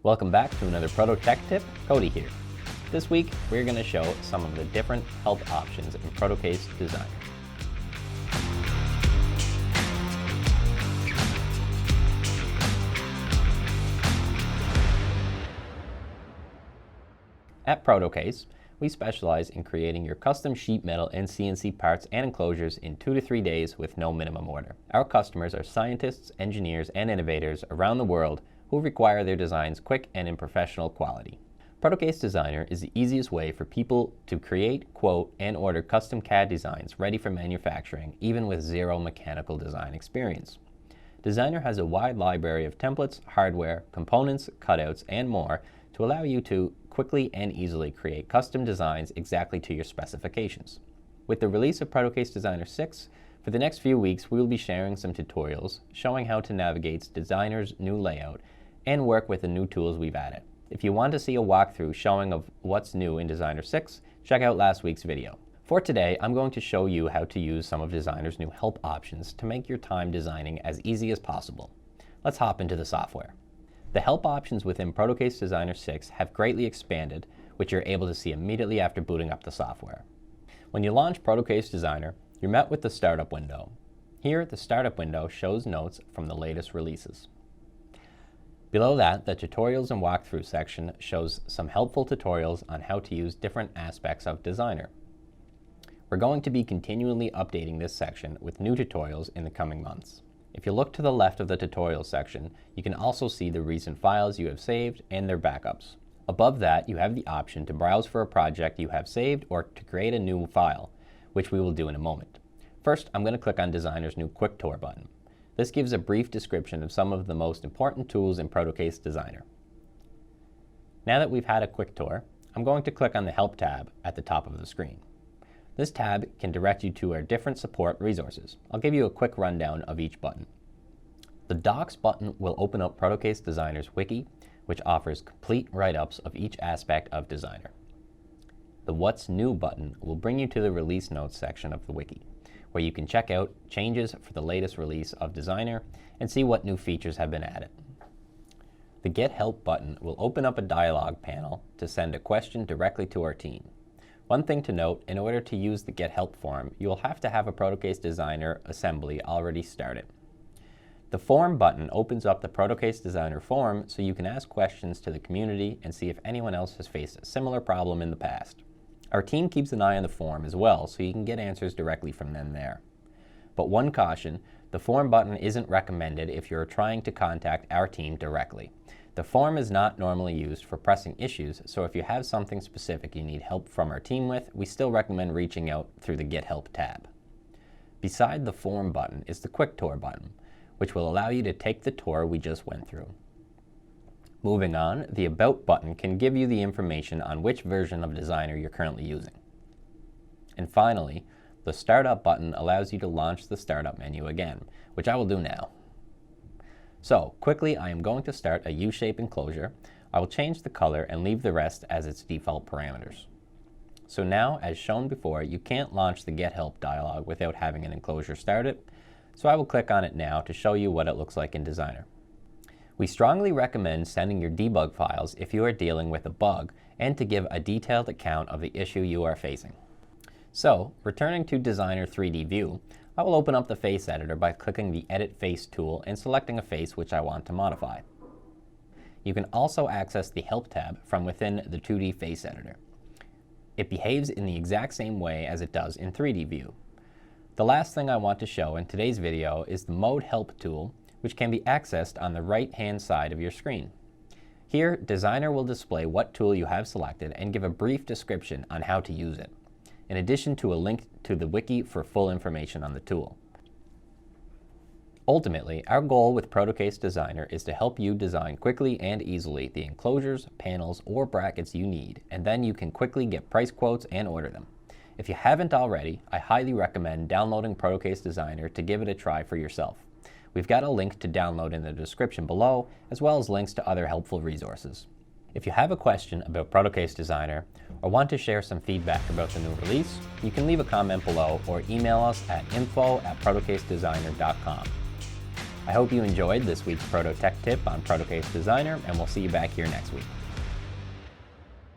Welcome back to another Proto Tech Tip. Coady here. This week, we're going to show some of the different help options in Protocase Designer. At Protocase, we specialize in creating your custom sheet metal and CNC parts and enclosures in 2 to 3 days with no minimum order. Our customers are scientists, engineers, and innovators around the world who require their designs quick and in professional quality. Protocase Designer is the easiest way for people to create, quote, and order custom CAD designs ready for manufacturing, even with zero mechanical design experience. Designer has a wide library of templates, hardware, components, cutouts, and more to allow you to quickly and easily create custom designs exactly to your specifications. With the release of Protocase Designer 6, for the next few weeks we will be sharing some tutorials showing how to navigate Designer's new layout and work with the new tools we've added. If you want to see a walkthrough showing of what's new in Designer 6, check out last week's video. For today, I'm going to show you how to use some of Designer's new help options to make your time designing as easy as possible. Let's hop into the software. The help options within Protocase Designer 6 have greatly expanded, which you're able to see immediately after booting up the software. When you launch Protocase Designer, you're met with the startup window. Here, the startup window shows notes from the latest releases. Below that, the tutorials and walkthrough section shows some helpful tutorials on how to use different aspects of Designer. We're going to be continually updating this section with new tutorials in the coming months. If you look to the left of the tutorial section, you can also see the recent files you have saved and their backups. Above that, you have the option to browse for a project you have saved or to create a new file, which we will do in a moment. First, I'm going to click on Designer's new Quick Tour button. This gives a brief description of some of the most important tools in Protocase Designer. Now that we've had a quick tour, I'm going to click on the Help tab at the top of the screen. This tab can direct you to our different support resources. I'll give you a quick rundown of each button. The Docs button will open up Protocase Designer's wiki, which offers complete write-ups of each aspect of Designer. The What's New button will bring you to the Release Notes section of the wiki, where you can check out changes for the latest release of Designer and see what new features have been added. The Get Help button will open up a dialog panel to send a question directly to our team. One thing to note, in order to use the Get Help form, you will have to have a Protocase Designer assembly already started. The Form button opens up the Protocase Designer forum so you can ask questions to the community and see if anyone else has faced a similar problem in the past. Our team keeps an eye on the forum as well, so you can get answers directly from them there. But one caution, the forum button isn't recommended if you're trying to contact our team directly. The forum is not normally used for pressing issues, so if you have something specific you need help from our team with, we still recommend reaching out through the Get Help tab. Beside the forum button is the Quick Tour button, which will allow you to take the tour we just went through. Moving on, the About button can give you the information on which version of Designer you're currently using. And finally, the Startup button allows you to launch the Startup menu again, which I will do now. So, quickly, I am going to start a U-shape enclosure. I will change the color and leave the rest as its default parameters. So now, as shown before, you can't launch the Get Help dialog without having an enclosure started, so I will click on it now to show you what it looks like in Designer. We strongly recommend sending your debug files if you are dealing with a bug and to give a detailed account of the issue you are facing. So, returning to Designer 3D View, I will open up the face editor by clicking the Edit Face tool and selecting a face which I want to modify. You can also access the Help tab from within the 2D face editor. It behaves in the exact same way as it does in 3D View. The last thing I want to show in today's video is the Mode Help tool, which can be accessed on the right-hand side of your screen. Here, Designer will display what tool you have selected and give a brief description on how to use it, in addition to a link to the wiki for full information on the tool. Ultimately, our goal with Protocase Designer is to help you design quickly and easily the enclosures, panels, or brackets you need, and then you can quickly get price quotes and order them. If you haven't already, I highly recommend downloading Protocase Designer to give it a try for yourself. We've got a link to download in the description below, as well as links to other helpful resources. If you have a question about Protocase Designer or want to share some feedback about the new release, you can leave a comment below or email us at info@protocasedesigner.com. I hope you enjoyed this week's Proto Tech Tip on Protocase Designer, and we'll see you back here next week.